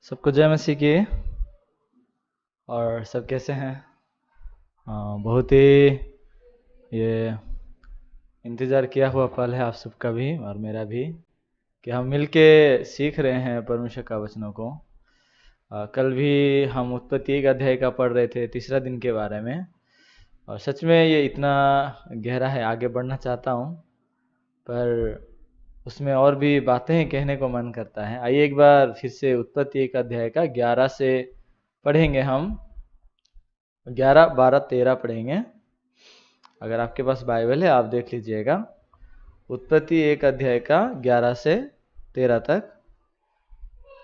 सबको जय मसीह की। और सब कैसे हैं? बहुत ही ये इंतज़ार किया हुआ पल है आप सबका भी और मेरा भी कि हम मिलके सीख रहे हैं परमेश्वर का वचनों को। कल भी हम उत्पत्ति एक अध्याय का पढ़ रहे थे, तीसरा दिन के बारे में। और सच में ये इतना गहरा है, आगे बढ़ना चाहता हूँ पर उसमें और भी बातें कहने को मन करता है। आइए एक बार फिर से उत्पत्ति एक अध्याय का 11 से पढ़ेंगे हम। 11, 12, 13 पढ़ेंगे। अगर आपके पास बाइबल है आप देख लीजिएगा। उत्पत्ति एक अध्याय का 11 से 13 तक।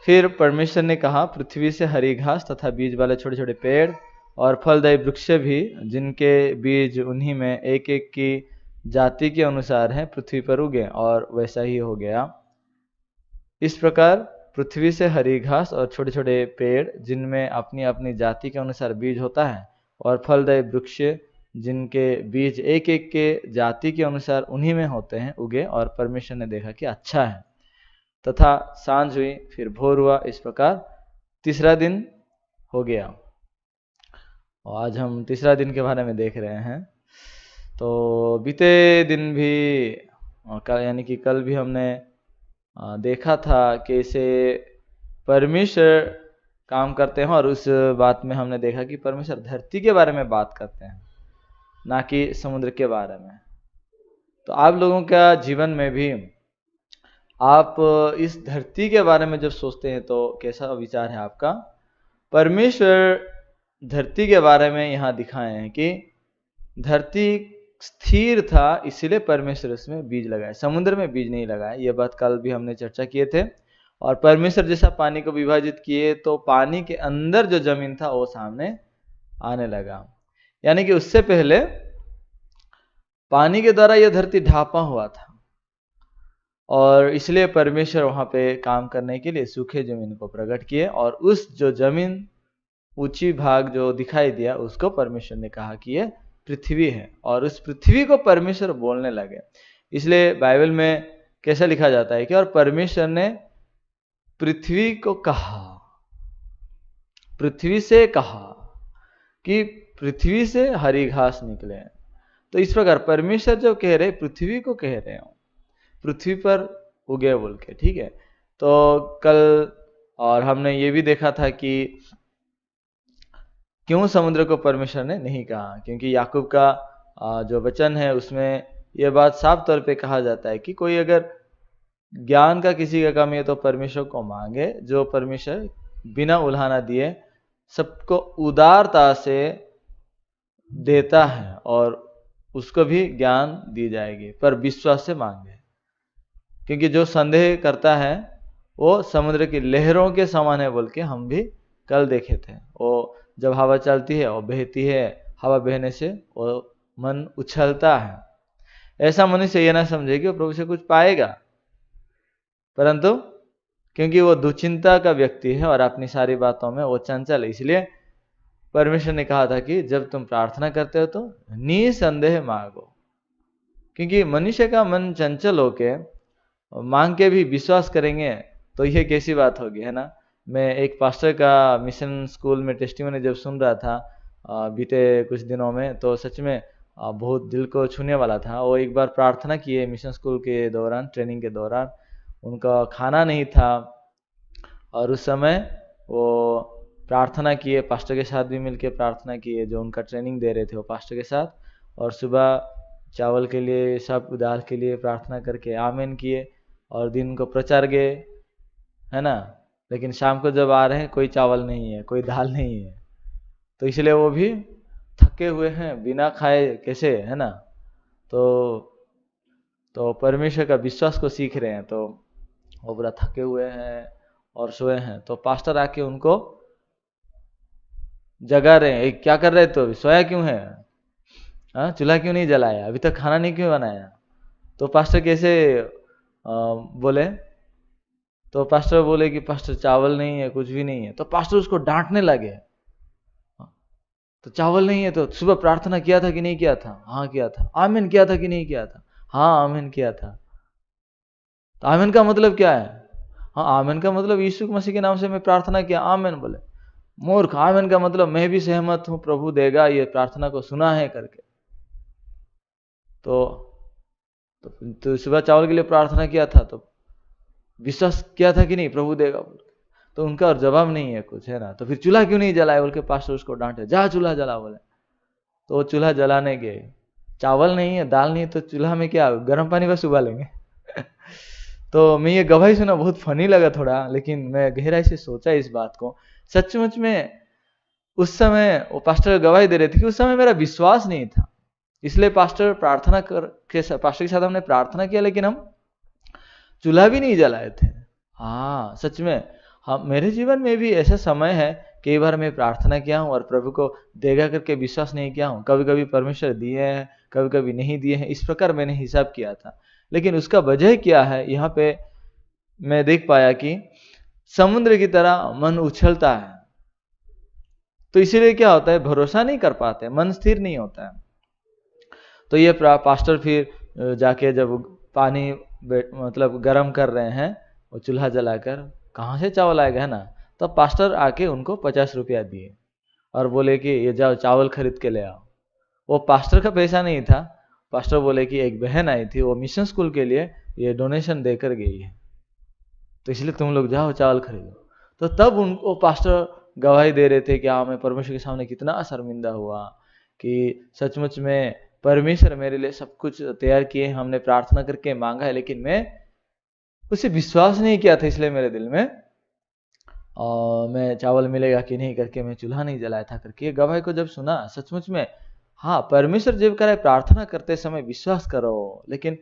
फिर परमेश्वर ने कहा, पृथ्वी से हरी घास तथा बीज वाले छोटे छोटे पेड़ और फलदायी वृक्ष भी, जिनके बीज उन्हीं में एक एक की जाति के अनुसार है, पृथ्वी पर उगे। और वैसा ही हो गया। इस प्रकार पृथ्वी से हरी घास और छोटे छोटे पेड़, जिनमें अपनी अपनी जाति के अनुसार बीज होता है, और फलदायी वृक्ष, जिनके बीज एक एक के जाति के अनुसार उन्हीं में होते हैं, उगे। और परमेश्वर ने देखा कि अच्छा है। तथा सांझ हुई, फिर भोर हुआ। इस प्रकार तीसरा दिन हो गया। और आज हम तीसरा दिन के बारे में देख रहे हैं। तो बीते दिन भी यानी कि कल भी हमने देखा था कैसे परमेश्वर काम करते हैं। और उस बात में हमने देखा कि परमेश्वर धरती के बारे में बात करते हैं, ना कि समुद्र के बारे में। तो आप लोगों का जीवन में भी आप इस धरती के बारे में जब सोचते हैं तो कैसा विचार है आपका? परमेश्वर धरती के बारे में यहाँ दिखाए हैं कि धरती स्थिर था, इसीलिए परमेश्वर उसमें बीज लगाए, समुद्र में बीज नहीं लगाए। ये बात कल भी हमने चर्चा किए थे। और परमेश्वर जैसा पानी को विभाजित किए तो पानी के अंदर जो जमीन था वो सामने आने लगा। यानी कि उससे पहले पानी के द्वारा यह धरती ढापा हुआ था, और इसलिए परमेश्वर वहां पे काम करने के लिए सूखे जमीन को प्रकट किए। और उस जो जमीन ऊंची भाग जो दिखाई दिया, उसको परमेश्वर ने कहा कि यह पृथ्वी है। और उस पृथ्वी को परमेश्वर बोलने लगे। इसलिए बाइबल में कैसा लिखा जाता है कि और परमेश्वर ने पृथ्वी को कहा, पृथ्वी से कहा कि पृथ्वी से हरी घास निकले। तो इस प्रकार परमेश्वर जो कह रहे, पृथ्वी को कह रहे हो, पृथ्वी पर उगे बोल के, ठीक है। तो कल और हमने ये भी देखा था कि क्यों समुद्र को परमेश्वर ने नहीं कहा, क्योंकि याकूब का जो वचन है उसमें यह बात साफ तौर पे कहा जाता है कि कोई अगर ज्ञान का किसी का कमी है तो परमेश्वर को मांगे, जो परमेश्वर बिना उल्हाना दिए सबको उदारता से देता है, और उसको भी ज्ञान दी जाएगी, पर विश्वास से मांगे। क्योंकि जो संदेह करता है वो समुद्र की लहरों के समान है बोल के हम भी कल देखे थे। वो जब हवा चलती है वो बहती है, हवा बहने से वो मन उछलता है। ऐसा मनुष्य ये ना समझे कि वो प्रभु से कुछ पाएगा, परंतु क्योंकि वो दुचिंता का व्यक्ति है और अपनी सारी बातों में वो चंचल है, इसलिए परमेश्वर ने कहा था कि जब तुम प्रार्थना करते हो तो निसंदेह मांगो। क्योंकि मनुष्य का मन चंचल होके मांग के भी विश्वास करेंगे तो यह कैसी बात होगी, है ना। मैं एक पास्टर का मिशन स्कूल में टेस्टिमनी जब सुन रहा था बीते कुछ दिनों में, तो सच में बहुत दिल को छूने वाला था। वो एक बार प्रार्थना किए मिशन स्कूल के दौरान, ट्रेनिंग के दौरान। उनका खाना नहीं था और उस समय वो प्रार्थना किए, पास्टर के साथ भी मिलकर प्रार्थना किए, जो उनका ट्रेनिंग दे रहे थे वो पास्टर के साथ। और सुबह चावल के लिए, सब दाल के लिए प्रार्थना करके आमीन किए, और दिन को प्रचार गए, है ना। लेकिन शाम को जब आ रहे हैं कोई चावल नहीं है, कोई दाल नहीं है, तो इसलिए वो भी थके हुए हैं, बिना खाए कैसे, है ना। तो परमेश्वर का विश्वास को सीख रहे हैं, तो वो पूरा थके हुए हैं और सोए हैं। तो पास्टर आके उनको जगा रहे हैं, क्या कर रहे तो सोया क्यों है, चूल्हा क्यों नहीं जलाया, अभी तक खाना नहीं क्यों बनाया। तो पास्टर कैसे बोले, तो पास्टर बोले कि पास्टर चावल नहीं है, कुछ भी नहीं है। तो पास्टर उसको डांटने लगे, तो चावल नहीं है तो सुबह प्रार्थना किया था कि नहीं किया था? हाँ किया था। आमीन किया था कि नहीं किया था? हाँ आमीन किया था। तो आमीन का मतलब क्या है? हाँ, आमीन का मतलब यीशु मसीह के नाम से मैं प्रार्थना किया, आमीन बोले। मूर्ख, आमीन का मतलब मैं भी सहमत हूं, प्रभु देगा, ये प्रार्थना को सुना है करके। तो सुबह चावल के लिए प्रार्थना किया था, तो विश्वास किया था कि नहीं प्रभु देगा बोल के, तो उनका और जवाब नहीं है कुछ, है ना। तो फिर चूल्हा क्यों नहीं जलाए बोल के पास्टर उसको डांटे, जा चूल्हा जला बोले। तो वो चूल्हा जलाने गए, चावल नहीं है, दाल नहीं है, तो चूल्हा में क्या गर्म पानी बस उबालेंगे। तो मैं ये गवाही सुना, बहुत फनी लगा थोड़ा, लेकिन मैं गहराई से सोचा इस बात को। सचमुच में उस समय वो पास्टर गवाही दे रहे थे कि उस समय मेरा विश्वास नहीं था, इसलिए पास्टर पास्टर के साथ हमने प्रार्थना किया, लेकिन हम चूल्हा भी नहीं जलाए थे। हाँ, सच में हम, मेरे जीवन में भी ऐसा समय है, कई बार मैं प्रार्थना किया हूँ और प्रभु को देगा करके विश्वास नहीं किया हूँ। कभी कभी परमेश्वर दिए हैं, कभी कभी नहीं दिए हैं, इस प्रकार मैंने हिसाब किया था। लेकिन उसका वजह क्या है, यहाँ पे मैं देख पाया कि समुद्र की तरह मन उछलता है, तो इसीलिए क्या होता है, भरोसा नहीं कर पाते, मन स्थिर नहीं होता है। तो ये पास्टर फिर जाके जब पानी मतलब गर्म कर रहे हैं, वो चूल्हा जलाकर, कहाँ से चावल आएगा, है ना। तब पास्टर आके उनको 50 रुपया दिए और बोले कि ये जाओ चावल खरीद के ले आओ। वो पास्टर का पैसा नहीं था, पास्टर बोले कि एक बहन आई थी, वो मिशन स्कूल के लिए ये डोनेशन देकर गई है, तो इसलिए तुम लोग जाओ चावल खरीदो। तो तब उनको पास्टर गवाही दे रहे थे कि हाँ, मैं परमेश्वर के सामने कितना शर्मिंदा हुआ कि सचमुच में परमेश्वर मेरे लिए सब कुछ तैयार किए, हमने प्रार्थना करके मांगा है, लेकिन मैं उसे विश्वास नहीं किया था, इसलिए मेरे दिल में मैं चावल मिलेगा कि नहीं करके मैं चूल्हा नहीं जलाया था करके। ये गवाही को जब सुना, सचमुच में हाँ, परमेश्वर जब करे प्रार्थना करते समय विश्वास करो, लेकिन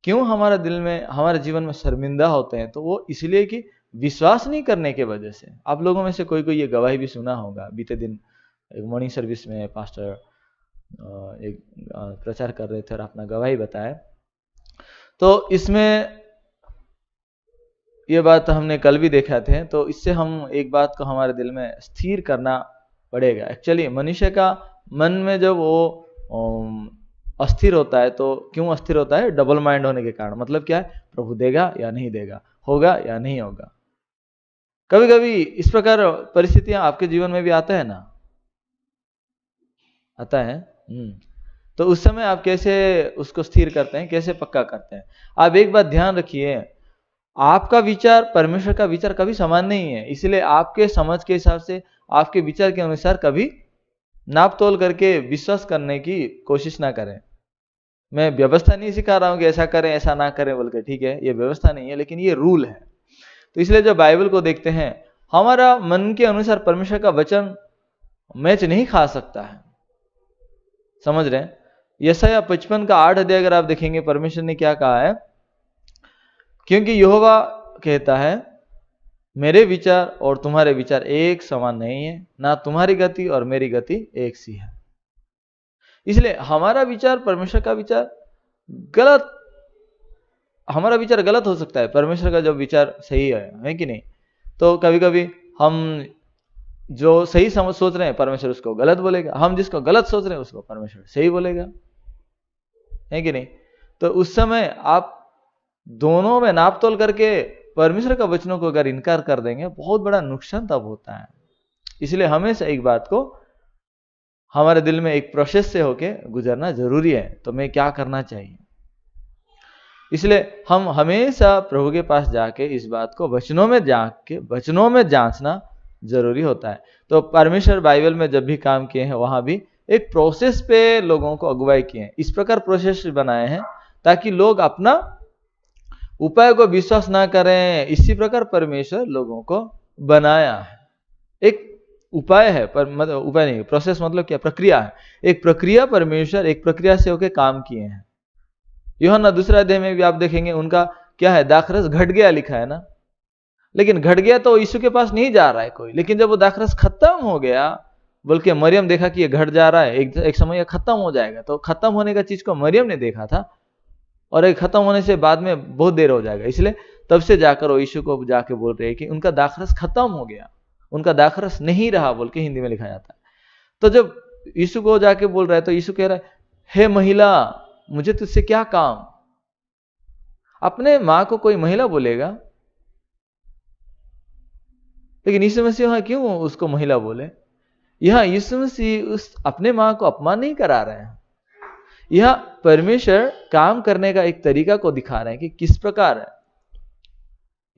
क्यों हमारा दिल में, हमारे जीवन में शर्मिंदा होते हैं, तो वो इसलिए कि विश्वास नहीं करने के वजह से। आप लोगों में से कोई कोई ये गवाही भी सुना होगा। बीते दिन एक मॉर्निंग सर्विस में पास्टर एक प्रचार कर रहे थे और अपना गवाही बताया। तो इसमें ये बात हमने कल भी देखा थे, तो इससे हम एक बात को हमारे दिल में स्थिर करना पड़ेगा। एक्चुअली मनुष्य का मन में जब वो अस्थिर होता है, तो क्यों अस्थिर होता है, डबल माइंड होने के कारण। मतलब क्या है, प्रभु देगा या नहीं देगा, होगा या नहीं होगा। कभी कभी इस प्रकार परिस्थितियां आपके जीवन में भी आता है ना, आता है। तो उस समय आप कैसे उसको स्थिर करते हैं, कैसे पक्का करते हैं। आप एक बात ध्यान रखिए, आपका विचार परमेश्वर का विचार कभी समान नहीं है, इसलिए आपके समझ के हिसाब से, आपके विचार के अनुसार कभी नाप तोल करके विश्वास करने की कोशिश ना करें। मैं व्यवस्था नहीं सिखा रहा हूं कि ऐसा करें ऐसा ना करें बोल के, ठीक है, ये व्यवस्था नहीं है, लेकिन ये रूल है। तो इसलिए जब बाइबल को देखते हैं, हमारा मन के अनुसार परमेश्वर का वचन मैच नहीं खा सकता है, समझ रहे हैं। यशायाह 55 का 8 अध्याय अगर आप देखेंगे, परमेश्वर ने क्या कहा है, क्योंकि यहोवा कहता है, मेरे विचार और तुम्हारे विचार एक समान नहीं है, ना तुम्हारी गति और मेरी गति एक सी है। इसलिए हमारा विचार परमेश्वर का विचार गलत, हमारा विचार गलत हो सकता है, परमेश्वर का जो विचार सही है कि नहीं। तो कभी कभी हम जो सही समझ सोच रहे हैं, परमेश्वर उसको गलत बोलेगा, हम जिसको गलत सोच रहे हैं उसको परमेश्वर सही बोलेगा, है कि नहीं। तो उस समय आप दोनों में नाप तोल करके परमेश्वर का वचनों को अगर इनकार कर देंगे, बहुत बड़ा नुकसान तब होता है। इसलिए हमेशा एक बात को हमारे दिल में एक प्रोसेस से होके गुजरना जरूरी है, तो मैं क्या करना चाहिए। इसलिए हम हमेशा प्रभु के पास जाके इस बात को वचनों में जाके, वचनों में जांचना जरूरी होता है। तो परमेश्वर बाइबल में जब भी काम किए हैं, वहां भी एक प्रोसेस पे लोगों को अगुवाई किए हैं, इस प्रकार प्रोसेस बनाए हैं ताकि लोग अपना उपाय को विश्वास ना करें। इसी प्रकार परमेश्वर लोगों को बनाया है, एक उपाय है, पर मतलब उपाय नहीं, प्रोसेस मतलब क्या, प्रक्रिया है। एक प्रक्रिया, परमेश्वर एक प्रक्रिया से होकर काम किए हैं। यूहन्ना 2 अध्याय में भी आप देखेंगे, उनका क्या है, दाखरस घट गया लिखा है ना, लेकिन घट गया तो यीशु के पास नहीं जा रहा है कोई, लेकिन जब वो दाखरस खत्म हो गया, बल्कि मरियम देखा कि ये घट जा रहा है, एक समय ये खत्म हो जाएगा, तो खत्म होने का चीज को मरियम ने देखा था, और एक खत्म होने से बाद में बहुत देर हो जाएगा, इसलिए तब से जाकर वो यीशु को जाके बोल रहे हैं कि उनका दाखरस खत्म हो गया, उनका दाखरस नहीं रहा बोल के हिंदी में लिखा जाता है। तो जब यीशु को जाके बोल रहा है, तो यीशु कह रहा है, हे महिला, मुझे तुझसे क्या काम। अपने माँ को कोई महिला बोलेगा, लेकिन यीशु मसीह वहां क्यों उसको महिला बोले? यहां यीशु मसीह उस अपने मां को अपमान नहीं करा रहे हैं। यह परमेश्वर काम करने का एक तरीका को दिखा रहे हैं कि किस प्रकार है।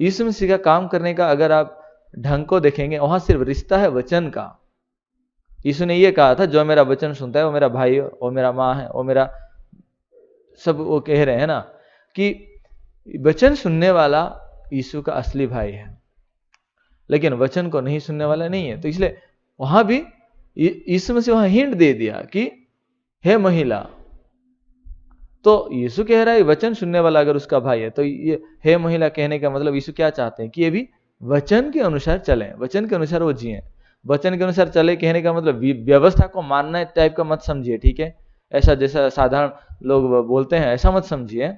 यीशु मसीह का काम करने का अगर आप ढंग को देखेंगे, वहां सिर्फ रिश्ता है वचन का। यीशु ने यह कहा था, जो मेरा वचन सुनता है वो मेरा भाई है, वो मेरा माँ है, वो मेरा सब, वो कह रहे हैं ना कि वचन सुनने वाला यीशु का असली भाई है, लेकिन वचन को नहीं सुनने वाला नहीं है। तो इसलिए वहां भी यीशु मसीह वहां हिंट दे दिया कि हे महिला, तो यीशु कह रहा है वचन सुनने वाला अगर उसका भाई है, तो ये हे महिला कहने का मतलब यीशु क्या चाहते हैं कि ये भी वचन के अनुसार चले, वचन के अनुसार वो जिए। वचन के अनुसार चले कहने का मतलब व्यवस्था को मानना टाइप का मत समझिए, ठीक है? ऐसा जैसा साधारण लोग बोलते हैं ऐसा मत समझिए।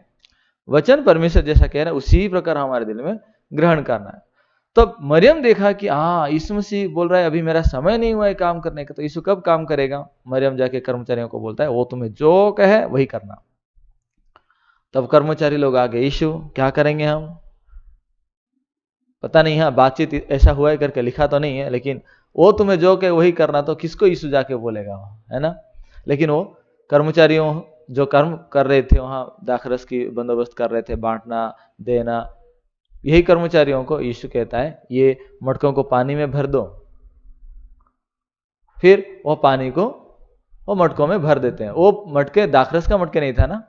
वचन परमेश्वर जैसा कह रहा है उसी प्रकार हमारे दिल में ग्रहण करना है। तब मरियम देखा कि हाँ, यीशु मसीह बोल रहा है अभी मेरा समय नहीं हुआ है काम करने का, तो यीशु कब काम करेगा? मरियम जाके कर्मचारियों को बोलता है वो तुम्हें जो कहे वही करना। तब कर्मचारी लोग आ गए, यीशु क्या करेंगे हम? पता नहीं, हाँ बातचीत ऐसा हुआ है करके लिखा तो नहीं है, लेकिन वो तुम्हें जो कहे वही करना, तो किसको यीशु जाके बोलेगा, है ना? लेकिन वो कर्मचारियों जो कर्म कर रहे थे वहां, दाखरस की बंदोबस्त कर रहे थे, बांटना देना, यही कर्मचारियों को यीशु कहता है ये मटकों को पानी में भर दो। फिर वो पानी को वो मटकों में भर देते हैं। वो मटके दाखरस का मटके नहीं था ना,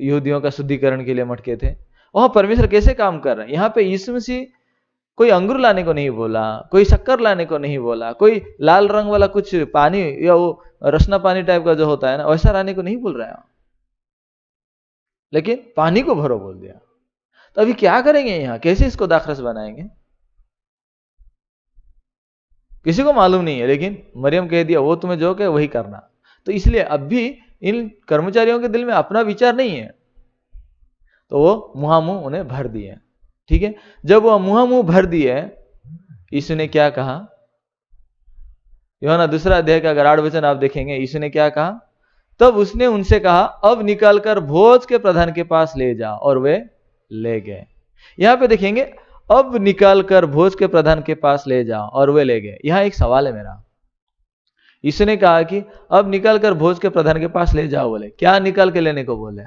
यहूदियों का शुद्धिकरण के लिए मटके थे। वहां परमेश्वर कैसे काम कर रहे हैं? यहाँ पे यीशु मसीह कोई अंगूर लाने को नहीं बोला, कोई शक्कर लाने को नहीं बोला, कोई लाल रंग वाला कुछ पानी या वो रसना पानी टाइप का जो होता है ना वैसा लाने को नहीं बोल रहा है, लेकिन पानी को भरो बोल दिया। तो अभी क्या करेंगे यहाँ? कैसे इसको दाखरस बनाएंगे? किसी को मालूम नहीं है, लेकिन मरियम कह दिया वो तुम्हें जो कहे वही करना। तो इसलिए अब भी इन कर्मचारियों के दिल में अपना विचार नहीं है, तो वो मुहामुंह उन्हें भर दिए, ठीक है? जब वो मुहामुंह भर दिए, यीशु ने क्या कहा? यूहन्ना 2 अध्याय का अगर 8 वचन आप देखेंगे, यीशु ने क्या कहा? तब उसने उनसे कहा अब निकालकर भोज के प्रधान के पास ले जाओ, और वे ले गए। यहां पे देखेंगे अब निकालकर भोज के प्रधान के पास ले जाओ और वे ले गए। यहां एक सवाल है मेरा। यीशु ने कहा कि अब निकालकर भोज के प्रधान के पास ले जाओ, बोले क्या निकाल के लेने को बोले?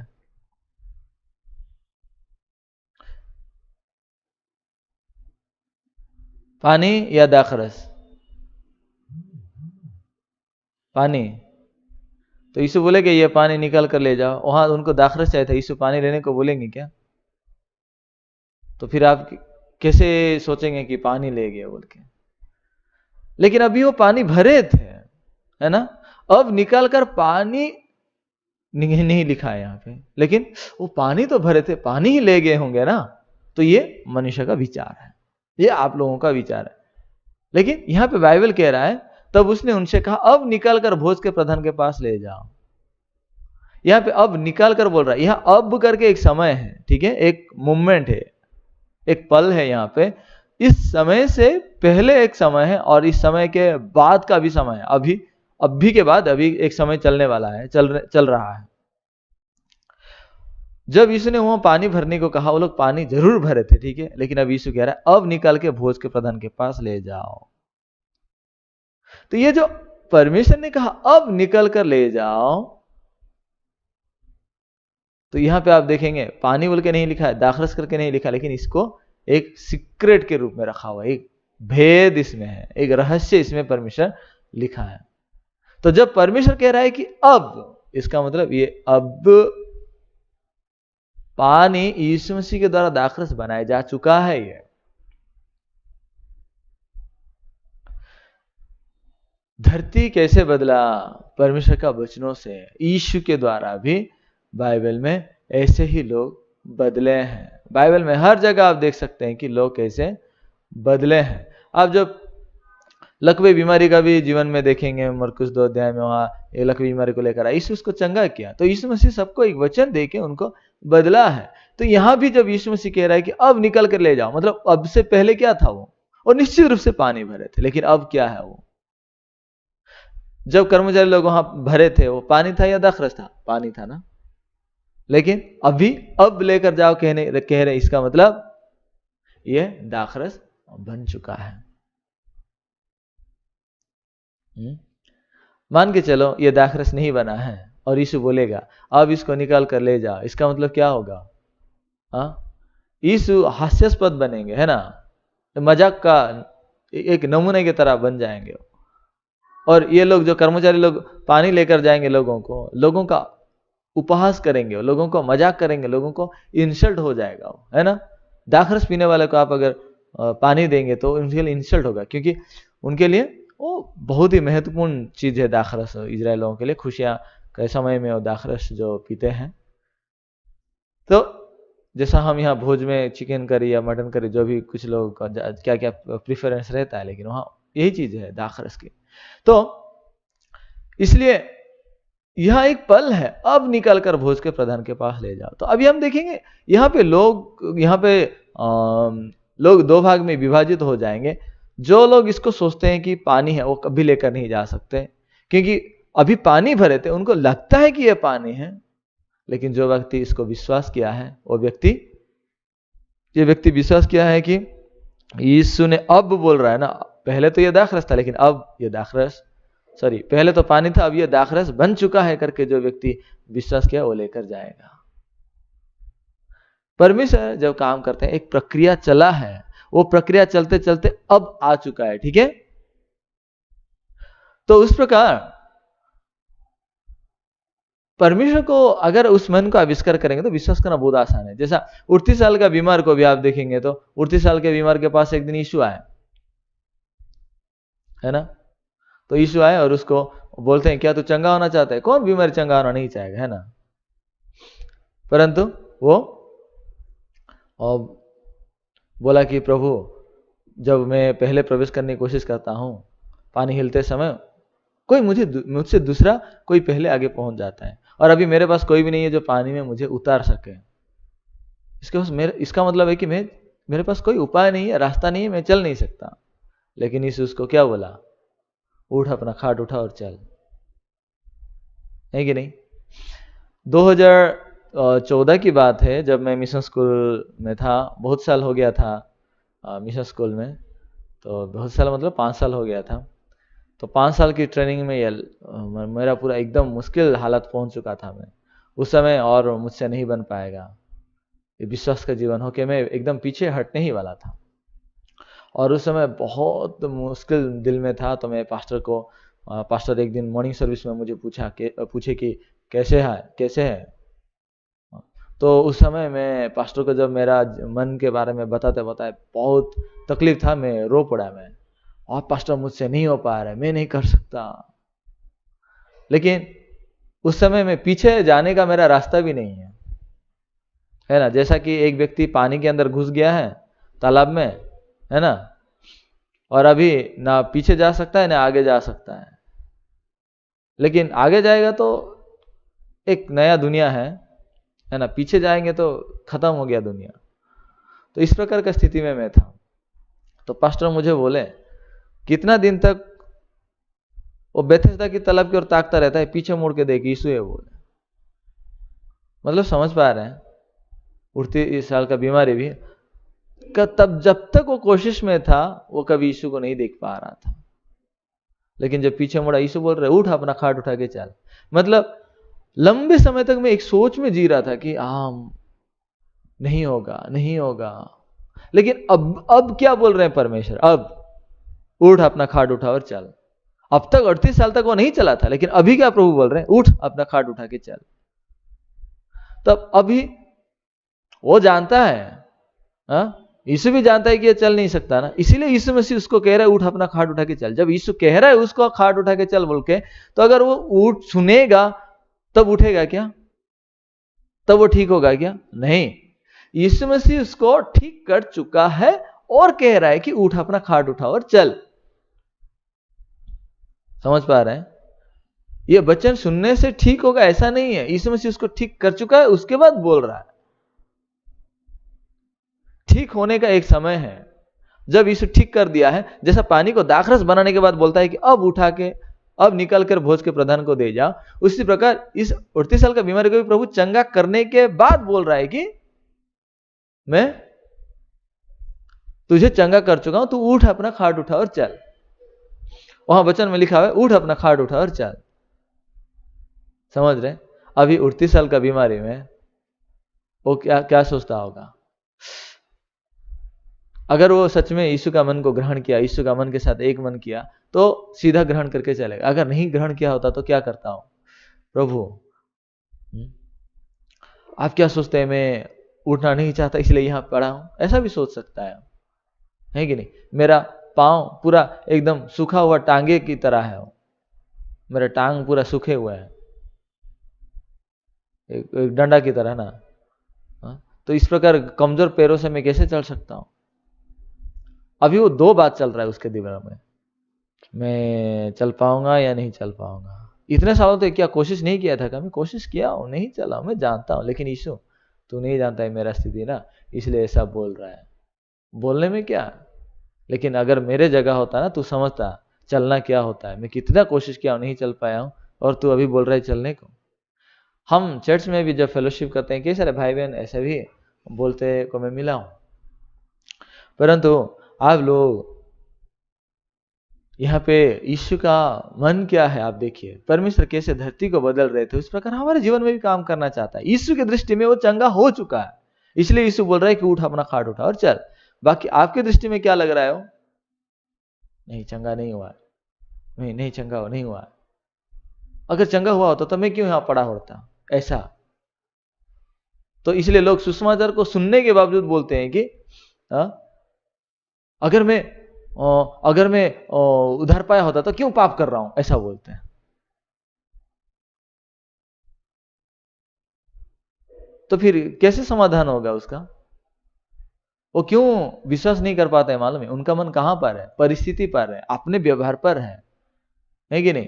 पानी या दाखरस? पानी। तो यीशु बोले कि ये पानी निकाल कर ले जाओ। वहां उनको दाखरस चाहिए था, यीशु पानी लेने को बोलेंगे क्या? तो फिर आप कैसे सोचेंगे कि पानी ले गए बोल के? लेकिन अभी वो पानी भरे थे, है ना? अब निकाल कर पानी नहीं लिखा है यहाँ पे, लेकिन वो पानी तो भरे थे, पानी ही ले गए होंगे ना। तो ये मनुष्य का विचार है, ये आप लोगों का विचार है। लेकिन यहां पे बाइबल कह रहा है तब उसने उनसे कहा अब निकाल कर भोज के प्रधान के पास ले जाओ। यहां पे अब निकाल कर बोल रहा है, यहां अब करके एक समय है, ठीक है? एक मूवमेंट है, एक पल है यहाँ पे। इस समय से पहले एक समय है और इस समय के बाद का भी समय है। अभी के बाद अभी एक समय चलने वाला है, चल रहा है। जब यीशु ने वहां पानी भरने को कहा, वो लोग पानी जरूर भरे थे, ठीक है? लेकिन अब यीशु कह रहा है अब निकाल के भोज के प्रधान के पास ले जाओ। तो ये जो परमेश्वर ने कहा अब निकल कर ले जाओ, तो यहां पे आप देखेंगे पानी बोल के नहीं लिखा है, दाखरस करके नहीं लिखा, लेकिन इसको एक सीक्रेट के रूप में रखा हुआ है, एक भेद इसमें है, एक रहस्य इसमें परमेश्वर लिखा है। तो जब परमेश्वर कह रहा है कि अब, इसका मतलब ये अब पानी यीशु मसीह के द्वारा दाखरस बनाया जा चुका है। ये धरती कैसे बदला? परमेश्वर का वचनों से। यीशु के द्वारा भी बाइबल में ऐसे ही लोग बदले हैं। बाइबल में हर जगह आप देख सकते हैं कि लोग कैसे बदले हैं। आप जब लकवे बीमारी का भी जीवन में देखेंगे, मरकुस 2 अध्याय में वहां ये लकवे बीमारी को लेकर यीशु उसको चंगा किया, तो यीशु मसीह सबको एक वचन देके उनको बदला है। तो यहां भी जब यीशु मसीह कह रहा है कि अब निकल कर ले जाओ, मतलब अब से पहले क्या था वो? और निश्चित रूप से पानी भरे थे, लेकिन अब क्या है वो? जब कर्मचारी लोग वहां भरे थे वो पानी था या दाखरस था? पानी था ना। लेकिन अभी अब लेकर जाओ कह रहे, इसका मतलब ये दाखरस बन चुका है। मान के चलो ये दाखरस नहीं बना है और यीशु बोलेगा अब इसको निकाल कर ले जा, इसका मतलब क्या होगा? यीशु हास्यास्पद बनेंगे, है ना, मजाक का एक नमूने की तरह बन जाएंगे। और ये लोग जो कर्मचारी लोग पानी लेकर जाएंगे लोगों का उपहास करेंगे, लोगों को मजाक करेंगे, लोगों को इंसल्ट हो जाएगा, है ना। दाखरस पीने वाले को आप अगर पानी देंगे तो उनके लिए इंसल्ट होगा, क्योंकि उनके लिए वो बहुत ही महत्वपूर्ण चीज है दाखरस। इजराइल लोगों के लिए खुशियां के समय में वो दाखरस जो पीते हैं। तो जैसा हम यहाँ भोज में चिकन करी या मटन करी, जो भी कुछ लोग का क्या क्या प्रिफरेंस रहता है, लेकिन वहाँ यही चीज है दाखरस की। तो इसलिए यह एक पल है, अब निकल कर भोज के प्रधान के पास ले जाओ। तो अभी हम देखेंगे यहाँ पे लोग दो भाग में विभाजित हो जाएंगे। जो लोग इसको सोचते हैं कि पानी है वो कभी लेकर नहीं जा सकते, क्योंकि अभी पानी भरे थे, उनको लगता है कि यह पानी है। लेकिन जो व्यक्ति इसको विश्वास किया है वो ये व्यक्ति विश्वास किया है कि यीशु ने, अब बोल रहा है ना, पहले तो यह दाखरस था लेकिन अब यह दाखरस, पहले तो पानी था अब यह दाखरस बन चुका है करके जो व्यक्ति विश्वास किया वो लेकर जाएगा। परमेश्वर जब काम करते हैं, एक प्रक्रिया चला है, वो प्रक्रिया चलते चलते अब आ चुका है, ठीक है। तो उस प्रकार परमेश्वर को अगर उस मन को आविष्कार करेंगे तो विश्वास करना बहुत आसान है। जैसा 38 साल का बीमार को भी आप देखेंगे तो 38 साल के बीमार के पास एक दिन यीशु आए, है ना। तो यीशु आए और उसको बोलते हैं क्या तू चंगा होना चाहता है? कौन बीमारी चंगा होना नहीं चाहेगा, है ना। परंतु वो बोला कि प्रभु जब मैं पहले प्रवेश करने की कोशिश करता हूं पानी हिलते समय, कोई मुझसे दूसरा कोई पहले आगे पहुंच जाता है, और अभी मेरे पास कोई भी नहीं है जो पानी में मुझे उतार सके। इसका मतलब है कि मेरे पास कोई उपाय नहीं है, रास्ता नहीं है, मैं चल नहीं सकता। लेकिन यीशु उसको क्या बोला? उठ, अपना खाट उठा और चल, है कि नहीं। 2014 की बात है, जब मैं मिशन स्कूल में था, बहुत साल हो गया था मिशन स्कूल में, तो बहुत साल मतलब 5 साल हो गया था। तो 5 साल की ट्रेनिंग में मेरा पूरा एकदम मुश्किल हालत पहुंच चुका था मैं उस समय, और मुझसे नहीं बन पाएगा ये विश्वास का जीवन हो के मैं एकदम पीछे हटने ही वाला था। और उस समय बहुत मुश्किल दिल में था। तो मैं पास्टर एक दिन मॉर्निंग सर्विस में मुझे पूछे कि कैसे है। तो उस समय मैं पास्टर को जब मेरा मन के बारे में बताते बहुत तकलीफ था, मैं रो पड़ा मैं, और पास्टर मुझसे नहीं हो पा रहा है, मैं नहीं कर सकता। लेकिन उस समय में पीछे जाने का मेरा रास्ता भी नहीं है ना। जैसा कि एक व्यक्ति पानी के अंदर घुस गया है तालाब में, है ना, और अभी ना पीछे जा सकता है ना आगे जा सकता है। लेकिन आगे जाएगा तो एक नया दुनिया है ना, पीछे जाएंगे तो खत्म हो गया दुनिया। तो इस प्रकार की स्थिति में मैं था। तो पास्टर मुझे बोले कितना दिन तक वो बेथेस्दा की तालाब की ओर ताकता रहता है, पीछे मुड़ के देख, यीशु है बोले। मतलब समझ पा रहे हैं, 38 साल का बीमारी भी, तब जब तक वो कोशिश में था वो कभी यीशु को नहीं देख पा रहा था। लेकिन जब पीछे मुड़ा, यीशु बोल रहे उठ, अपना खाट उठा के चल। मतलब लंबे समय तक मैं एक सोच में जी रहा था कि नहीं होगा। लेकिन अब क्या बोल रहे हैं परमेश्वर? अब उठ, अपना खाट उठा और चल। अब तक 38 साल तक वो नहीं चला था, लेकिन अभी क्या प्रभु बोल रहे हैं? उठ, अपना खाट उठा के चल। तब अभी वो जानता है, यीशु भी जानता है कि ये चल नहीं सकता ना, इसीलिए यीशु मसीह उसको कह रहा है उठ, अपना खाट उठा के चल। जब यीशु कह रहा है उसको खाट उठा के चल बोल के, तो अगर वो उठ सुनेगा तब उठेगा क्या? तब वो ठीक होगा क्या? नहीं। यीशु मसीह उसको ठीक कर चुका है और कह रहा है कि उठ, अपना खाट उठा और चल। समझ पा रहे हैं? ये वचन सुनने से ठीक होगा ऐसा नहीं है। यीशु मसीह उसको ठीक कर चुका है, उसके बाद बोल रहा है। ठीक होने का एक समय है जब यीशु ठीक कर दिया है। जैसा पानी को दाखरस बनाने के बाद बोलता है कि अब उठा के, अब निकल कर भोज के प्रधान को दे जा, उसी प्रकार इस 38 साल का बीमारी को भी प्रभु चंगा करने के बाद बोल रहा है कि मैं तुझे चंगा कर चुका हूं, तू उठ, अपना खाट उठा और चल। वहां वचन में लिखा हुआ है उठ अपना खाट उठा और चल। समझ रहे? अभी 38 साल का बीमारी में वो क्या क्या सोचता होगा? अगर वो सच में यीशु का मन को ग्रहण किया, यीशु का मन के साथ एक मन किया, तो सीधा ग्रहण करके चलेगा। अगर नहीं ग्रहण किया होता तो क्या करता हूं? प्रभु आप क्या सोचते हैं मैं उठना नहीं चाहता इसलिए यहां पड़ा हूं? ऐसा भी सोच सकता है कि नहीं? मेरा पांव पूरा एकदम सूखा हुआ टांगे की तरह है, मेरा टांग पूरा सूखे हुआ है, एक डंडा की तरह ना। तो इस प्रकार कमजोर पैरों से मैं कैसे चल सकता हूं? अभी वो दो बात चल रहा है उसके दिमाग में, मैं चल पाऊंगा या नहीं चल पाऊंगा। इतने सालों तक क्या कोशिश नहीं किया था? क्या मैं कोशिश किया हूं, नहीं चला, मैं जानता हूं, लेकिन यीशु तू नहीं जानता है मेरा स्थिति ना, इसलिए ऐसा बोल रहा है। बोलने में क्या, लेकिन अगर मेरे जगह होता ना, तू समझता चलना क्या होता है। मैं कितना कोशिश किया हूं, नहीं चल पाया हूं, और तू अभी बोल रहा है चलने को। हम चर्च में भी जब फेलोशिप करते हैं, कई सारे भाई बहन ऐसे भी बोलते को मैं मिला हूं, परंतु आप लोग यहाँ पे यीशु का मन क्या है आप देखिए। परमेश्वर कैसे धरती को बदल रहे थे, उस प्रकार हमारे जीवन में भी काम करना चाहता है। यीशु की दृष्टि में वो चंगा हो चुका है, इसलिए यीशु बोल रहा है कि उठ अपना खाट उठा और चल। बाकी आपकी दृष्टि में क्या लग रहा है? वो नहीं चंगा नहीं हुआ, नहीं चंगा नहीं हुआ। अगर चंगा हुआ होता तो मैं क्यों यहां पड़ा होता? ऐसा तो इसलिए लोग सुसमाचार को सुनने के बावजूद बोलते हैं कि अगर मैं उधार पाया होता तो क्यों पाप कर रहा हूं, ऐसा बोलते हैं। तो फिर कैसे समाधान होगा उसका? वो क्यों विश्वास नहीं कर पाते हैं? मालूम है उनका मन कहां पर है? परिस्थिति पर है, अपने व्यवहार पर है कि नहीं?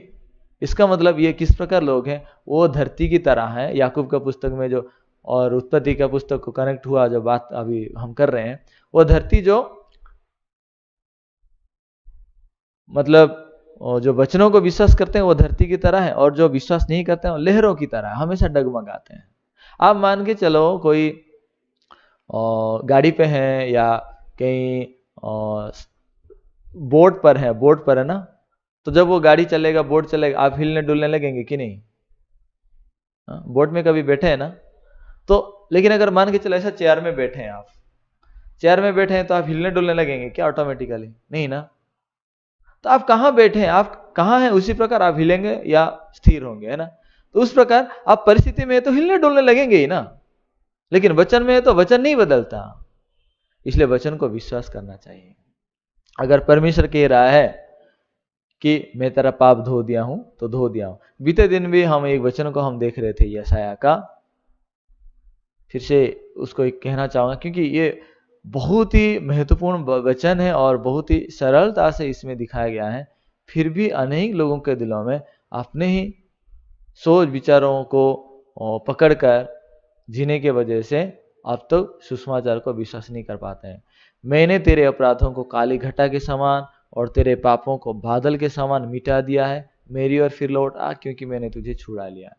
इसका मतलब ये किस प्रकार लोग हैं, वो धरती की तरह है। याकूब का पुस्तक में जो और उत्पत्ति का पुस्तक को कनेक्ट हुआ जो बात अभी हम कर रहे हैं, वो धरती जो मतलब जो वचनों को विश्वास करते हैं वो धरती की तरह है, और जो विश्वास नहीं करते हैं वो लहरों की तरह हमेशा डगमगाते हैं। आप मान के चलो कोई गाड़ी पे है या कहीं बोट पर है ना, तो जब वो गाड़ी चलेगा, बोट चलेगा, आप हिलने डुलने लगेंगे कि नहीं? बोट में कभी बैठे हैं ना? तो लेकिन अगर मान के चलो ऐसा चेयर में बैठे हैं, आप चेयर में बैठे हैं तो आप हिलने डुलने लगेंगे क्या ऑटोमेटिकली? नहीं ना। तो आप कहां बैठे हैं, आप कहां हैं, उसी प्रकार आप हिलेंगे या स्थिर होंगे, है ना? तो उस प्रकार आप परिस्थिति में तो हिलने डुलने लगेंगे ही ना, लेकिन वचन में तो वचन नहीं बदलता। इसलिए वचन को विश्वास करना चाहिए। अगर परमेश्वर कह रहा है कि मैं तेरा पाप धो दिया हूं तो धो दिया हूं। बीते दिन भी हम एक वचन को हम देख रहे थे यशाया का, फिर से उसको एक कहना चाहूंगा क्योंकि ये बहुत ही महत्वपूर्ण वचन है और बहुत ही सरलता से इसमें दिखाया गया है। फिर भी अनेक लोगों के दिलों में अपने ही सोच विचारों को पकड़कर जीने के वजह से अब तो सुसमाचार को विश्वास नहीं कर पाते हैं। मैंने तेरे अपराधों को काली घटा के समान और तेरे पापों को बादल के समान मिटा दिया है, मेरी ओर फिर लौट आ क्योंकि मैंने तुझे छुड़ा लिया।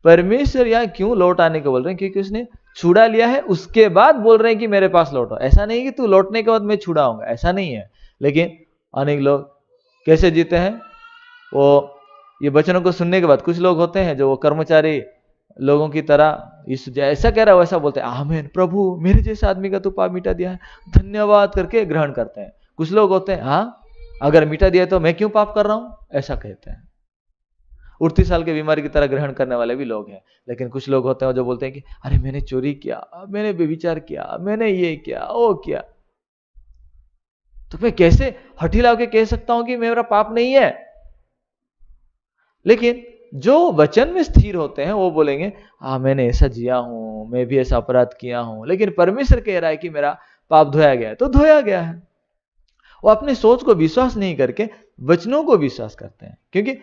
परमेश्वर यहाँ क्यों लौट आने को बोल रहे हैं? क्योंकि उसने छुड़ा लिया है, उसके बाद बोल रहे हैं कि मेरे पास लौटो। ऐसा नहीं कि तू लौटने के बाद मैं छुड़ाऊंगा, ऐसा नहीं है। लेकिन अनेक लोग कैसे जीते हैं? वो ये वचनों को सुनने के बाद कुछ लोग होते हैं जो वो कर्मचारी लोगों की तरह यीशु ऐसा कह रहा है वैसा बोलते हैं, आमीन प्रभु मेरे जैसे आदमी का तो पाप मिटा दिया है, धन्यवाद करके ग्रहण करते हैं। कुछ लोग होते हैं हाँ अगर मिटा दिया तो मैं क्यों पाप कर रहा हूं, ऐसा कहते हैं। 38 साल की बीमारी की तरह ग्रहण करने वाले भी लोग हैं। लेकिन कुछ लोग होते हैं जो बोलते हैं कि अरे मैंने चोरी किया, मैंने व्यभिचार किया, मैंने ये किया वो किया, तो मैं कैसे हठीला के कह सकता हूं कि मेरा पाप नहीं है? लेकिन जो वचन में स्थिर होते हैं वो बोलेंगे हाँ मैंने ऐसा जिया हूं, मैं भी ऐसा अपराध किया हूं, लेकिन परमेश्वर कह रहा है कि मेरा पाप धोया गया है, तो धोया गया है। वो अपनी सोच को विश्वास नहीं करके वचनों को विश्वास करते हैं। क्योंकि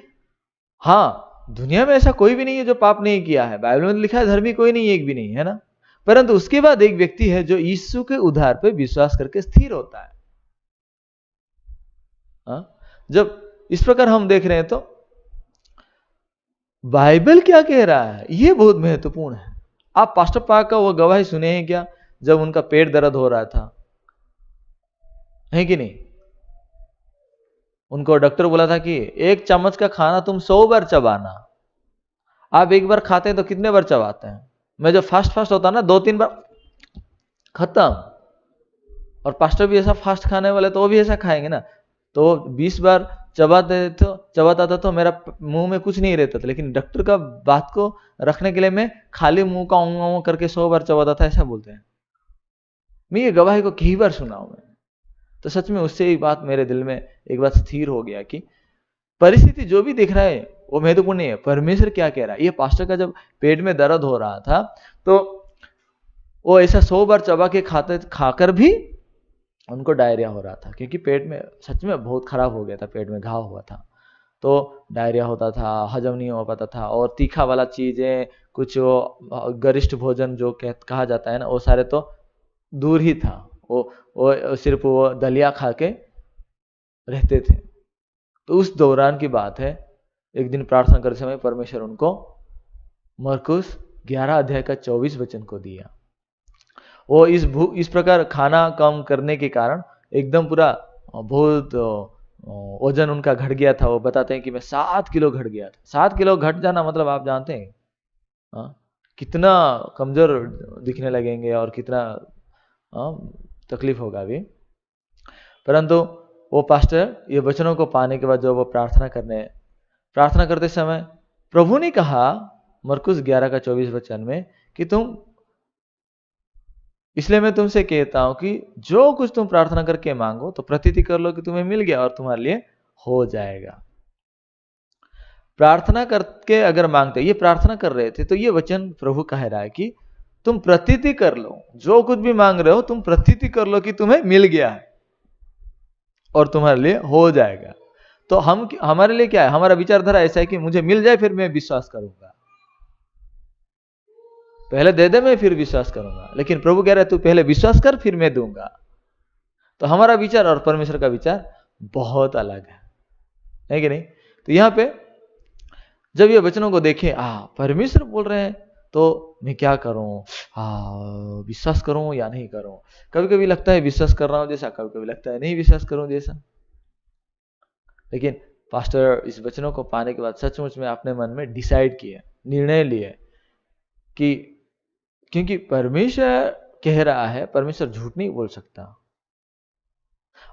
हाँ दुनिया में ऐसा कोई भी नहीं है जो पाप नहीं किया है, बाइबल में लिखा है धर्मी कोई नहीं, एक भी नहीं है ना। परंतु उसके बाद एक व्यक्ति है जो यीशु के उद्धार पर विश्वास करके स्थिर होता है। जब इस प्रकार हम देख रहे हैं तो बाइबल क्या कह रहा है यह बहुत महत्वपूर्ण है। आप पास्टर पाक का वो गवाही सुने हैं क्या, जब उनका पेट दर्द हो रहा था, है कि नहीं? उनको डॉक्टर बोला था कि 1 चम्मच का खाना तुम 100 बार चबाना। आप एक बार खाते हैं तो कितने बार चबाते हैं? मैं जो फास्ट फास्ट होता है ना, 2-3 बार खत्म। और पास्टर भी ऐसा फास्ट खाने वाले तो वो भी ऐसा खाएंगे ना। तो 20 बार चबाता था तो मेरा मुंह में कुछ नहीं रहता था, लेकिन डॉक्टर का बात को रखने के लिए मैं खाली मुंह का ऊँ करके 100 बार चबाता था, ऐसा बोलते हैं। मैं ये गवाही को कई बार सुना हूं मैं। तो सच में उससे एक बात मेरे दिल में एक बात स्थिर हो गया कि परिस्थिति जो भी दिख रहा है वो महत्वपूर्ण नहीं है, परमेश्वर क्या कह रहा है। ये पास्टर का जब पेट में दर्द हो रहा था तो वो ऐसा 100 बार चबा के खाकर भी उनको डायरिया हो रहा था, क्योंकि पेट में सच में बहुत खराब हो गया था, पेट में घाव हुआ था। तो डायरिया होता था, हजम नहीं हो पाता था, और तीखा वाला चीजें, कुछ वो गरिष्ठ भोजन जो कहा जाता है ना, वो सारे तो दूर ही था। वो सिर्फ वो दलिया खा के रहते थे। तो उस दौरान की बात है, एक दिन प्रार्थना करते समय परमेश्वर उनको मरकुस 11 अध्याय का 24 वचन को दिया। वो इस प्रकार खाना कम करने के कारण एकदम पूरा बहुत वजन उनका घट गया था। वो बताते हैं कि मैं 7 किलो घट गया था। 7 किलो घट जाना मतलब आप जानते हैं कितना कमजोर दिखने लगेंगे और कितना तकलीफ होगा अभी। परंतु वो पास्टर ये वचनों को पाने के बाद जो वो प्रार्थना करते समय प्रभु ने कहा मरकुस 11 का 24 वचन में कि इसलिए मैं तुमसे कहता हूं कि जो कुछ तुम प्रार्थना करके मांगो तो प्रतीति कर लो कि तुम्हें मिल गया और तुम्हारे लिए हो जाएगा। प्रार्थना करके अगर मांगते, ये प्रार्थना कर रहे थे तो ये वचन प्रभु कह रहा है कि तुम प्रतीति कर लो, जो कुछ भी मांग रहे हो तुम प्रतीति कर लो कि तुम्हें मिल गया है और तुम्हारे लिए हो जाएगा। तो हमारे लिए क्या है, हमारा विचारधारा ऐसा है कि मुझे मिल जाए फिर मैं विश्वास करूंगा, पहले दे दे मैं फिर विश्वास करूंगा। लेकिन प्रभु कह रहे तू पहले विश्वास कर फिर मैं दूंगा। तो हमारा विचार और परमेश्वर का विचार बहुत अलग है कि नहीं? तो यहां पे जब ये वचनों को देखें, परमेश्वर बोल रहे हैं तो मैं क्या करूं, विश्वास करूं या नहीं करूं। कभी कभी लगता है विश्वास कर रहा हूं जैसा, कभी कभी लगता है नहीं विश्वास करूं जैसा। लेकिन पास्टर इस वचनों को पाने के बाद सचमुच में अपने मन में डिसाइड किए, निर्णय लिए कि क्योंकि परमेश्वर कह रहा है, परमेश्वर झूठ नहीं बोल सकता।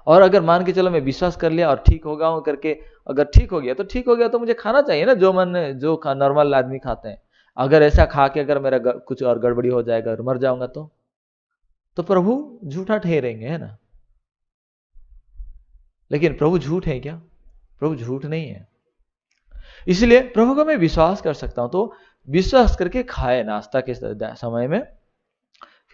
और अगर मान के चलो मैं विश्वास कर लिया और ठीक होगा करके, अगर ठीक हो गया तो ठीक हो गया, तो मुझे खाना चाहिए ना जो जो नॉर्मल आदमी खाते हैं। अगर ऐसा खा के अगर मेरा कुछ और गड़बड़ी हो जाएगा और मर जाऊंगा तो प्रभु झूठा ठहरेंगे, है ना? लेकिन प्रभु झूठ है क्या? प्रभु झूठ नहीं है। इसलिए प्रभु को मैं विश्वास कर सकता हूं। तो विश्वास करके खाए नाश्ता के समय में,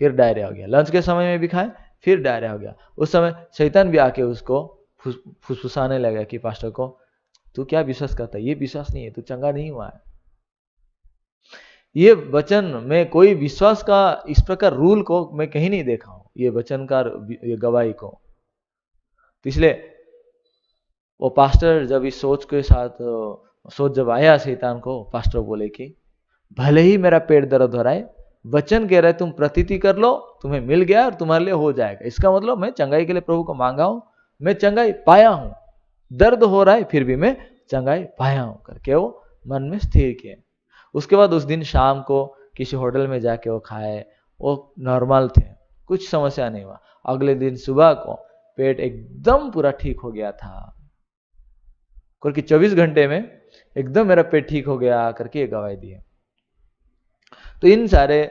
फिर डायरिया हो गया। लंच के समय में भी खाए, फिर डायरिया हो गया। उस समय शैतान भी आके उसको फुसफुसाने लगा कि पास्टर को तू क्या विश्वास करता है, ये विश्वास नहीं है, तू चंगा नहीं हुआ है। ये वचन में कोई विश्वास का इस प्रकार रूल को मैं कहीं नहीं देखा हूं, ये वचन का ये गवाही को। तो इसलिए वो पास्टर जब इस सोच जब आया शैतान को, पास्टर बोले कि भले ही मेरा पेट दर्द हो रहा है, वचन कह रहा है तुम प्रतीति कर लो, तुम्हें मिल गया और तुम्हारे लिए हो जाएगा। इसका मतलब मैं चंगाई के लिए प्रभु को मांगा हूं, मैं चंगाई पाया हूं। दर्द हो रहा है फिर भी मैं चंगाई पाया हूं करके वो मन में स्थिर किए। उसके बाद उस दिन शाम को किसी होटल में जाके वो खाए, वो नॉर्मल थे, कुछ समस्या नहीं हुआ। अगले दिन सुबह को पेट एकदम पूरा ठीक हो गया था, क्योंकि 24 घंटे में एकदम मेरा पेट ठीक हो गया करके ये गवाही दी है। तो इन सारे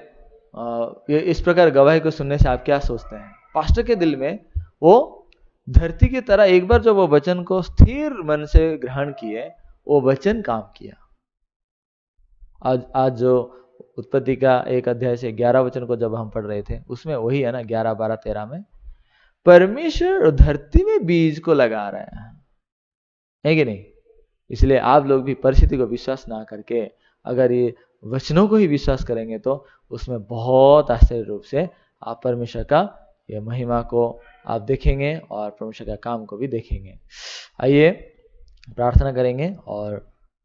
इस प्रकार गवाही को सुनने से आप क्या सोचते हैं? पास्टर के दिल में वो धरती की तरह एक बार जब वो वचन को स्थिर मन से ग्रहण किए, वो वचन काम किया। आज जो उत्पत्ति का 1 अध्याय से 11 वचन को जब हम पढ़ रहे थे, उसमें वही है ना, 11, 12, 13 में परमेश्वर धरती में बीज को लगा रहे है कि नहीं? इसलिए आप लोग भी परिस्थिति को विश्वास ना करके अगर ये वचनों को ही विश्वास करेंगे तो उसमें बहुत आश्चर्य रूप से आप परमेश्वर का ये महिमा को आप देखेंगे और परमेश्वर का काम को भी देखेंगे। आइए प्रार्थना करेंगे और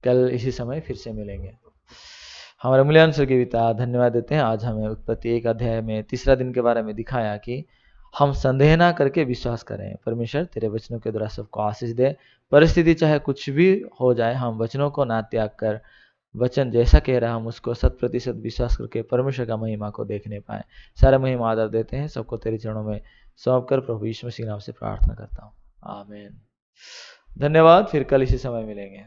कल इसी समय फिर से मिलेंगे। हमारे मूल्यांश के पिता धन्यवाद देते हैं, आज हमें उत्पत्ति 1 अध्याय में तीसरा दिन के बारे में दिखाया कि हम संदेह ना करके विश्वास करें। परमेश्वर तेरे वचनों के द्वारा सबको आशीष दे। परिस्थिति चाहे कुछ भी हो जाए, हम वचनों को ना त्याग कर, वचन जैसा कह रहा हम उसको 100% विश्वास करके परमेश्वर का महिमा को देखने पाए। सारा महिमा आदर देते हैं, सबको तेरे चरणों में सौंप कर प्रभु यीशु मसीह नाम से प्रार्थना करता हूँ, आमीन। धन्यवाद, फिर कल इसी समय मिलेंगे।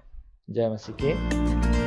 जय मसीह की।